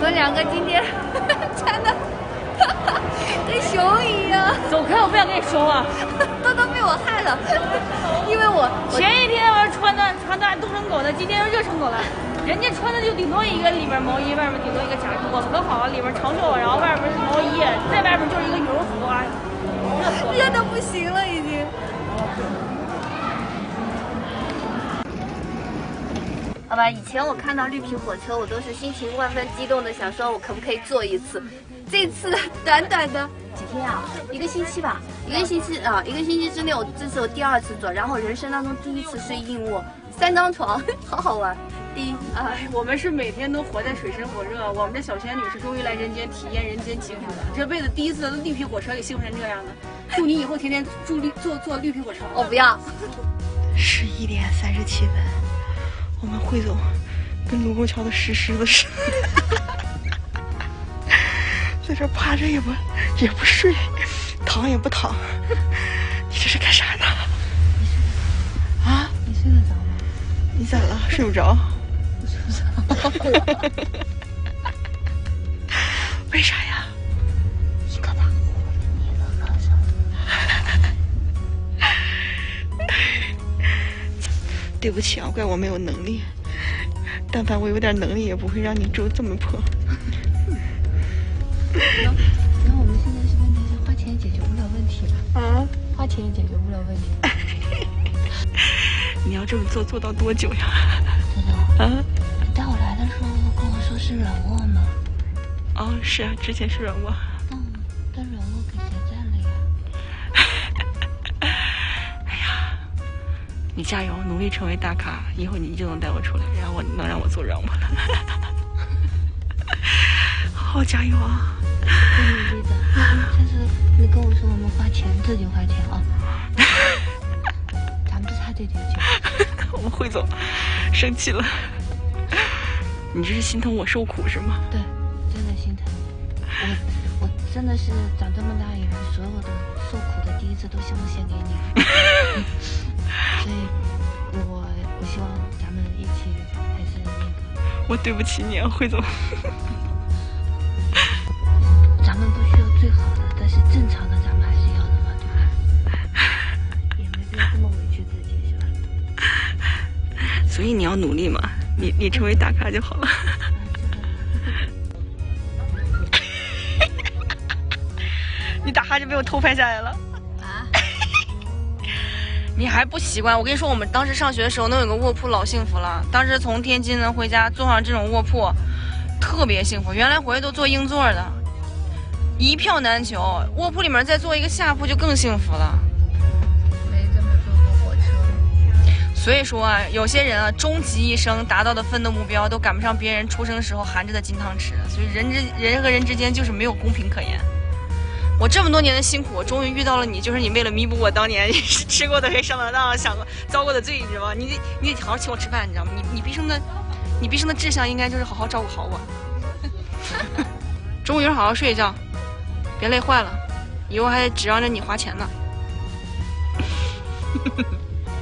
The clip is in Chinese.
们两个今天穿的跟熊一样。走开，我不想跟你说话。都被我害了，因为我前一天我穿的冻成狗的，今天又热成狗了。人家穿的就顶多一个里边毛衣，外面顶多一个夹克，我可好了，里边长袖，然后外面是毛衣，在外面就是一个羽绒服啊，热的不行了已经。好吧，以前我看到绿皮火车，我都是心情万分激动的，想说我可不可以坐一次。这次短短的几天啊，1个星期吧，1个星期啊，1个星期之内，这是我第2次坐，然后人生当中第1次睡硬卧，3张床，好好玩。我们是每天都活在水深火热，我们这小仙女是终于来人间体验人间疾苦了，这辈子第1次绿皮火车给幸福成这样的。祝你以后天天坐绿皮火车。我不要。11点37分，我们汇总跟卢沟桥的石狮子似的，在这趴着也不睡，躺也不躺，你这是干啥呢？啊？你睡得着吗？你咋了？睡不着？为啥呀？一个大火你能让上。对不起啊，怪我没有能力。但凡我有点能力，也不会让你住这么破。然后我们现在是问题是花钱解决不了问题了。啊？花钱也解决不了问题。你要这么做到多久呀？真的？啊？你带我来的时候跟我说是软卧吗？哦，是啊，之前是软卧。但软卧给结账了呀。哎呀，你加油，努力成为大咖，以后你就能带我出来，然后能让我做软卧了。好好加油啊！我努力的。下次你跟我说我们花钱自己花钱啊。咱们就差这点钱。我们汇总生气了。你这是心疼我受苦是吗？对，真的心疼你。我真的是长这么大以来，所有的受苦的第1次都希望献给你。所以我希望咱们一起还是那个。我对不起你啊，汇总。咱们不需要最好的，但是正常的咱们还是要的嘛，对吧？也没必要这么委屈自己，是吧？所以你要努力嘛，你成为大咖就好了。你打哈就被我偷拍下来了啊！你还不习惯？我跟你说，我们当时上学的时候，能有个卧铺老幸福了。当时从天津能回家，坐上这种卧铺，特别幸福。原来回去都坐硬座的，一票难求。卧铺里面再坐一个下铺就更幸福了。没这么坐过火车。所以说啊，有些人啊，终其一生达到的奋斗目标，都赶不上别人出生时候含着的金汤匙。所以人和人之间就是没有公平可言。我这么多年的辛苦，我终于遇到了你，就是你为了弥补我当年吃过的黑上当当、想过遭过的罪，你知道吗？你得好好请我吃饭，你知道吗？你毕生的志向应该就是好好照顾好我。中午一会儿好好睡一觉，别累坏了，以后还指望着你花钱呢。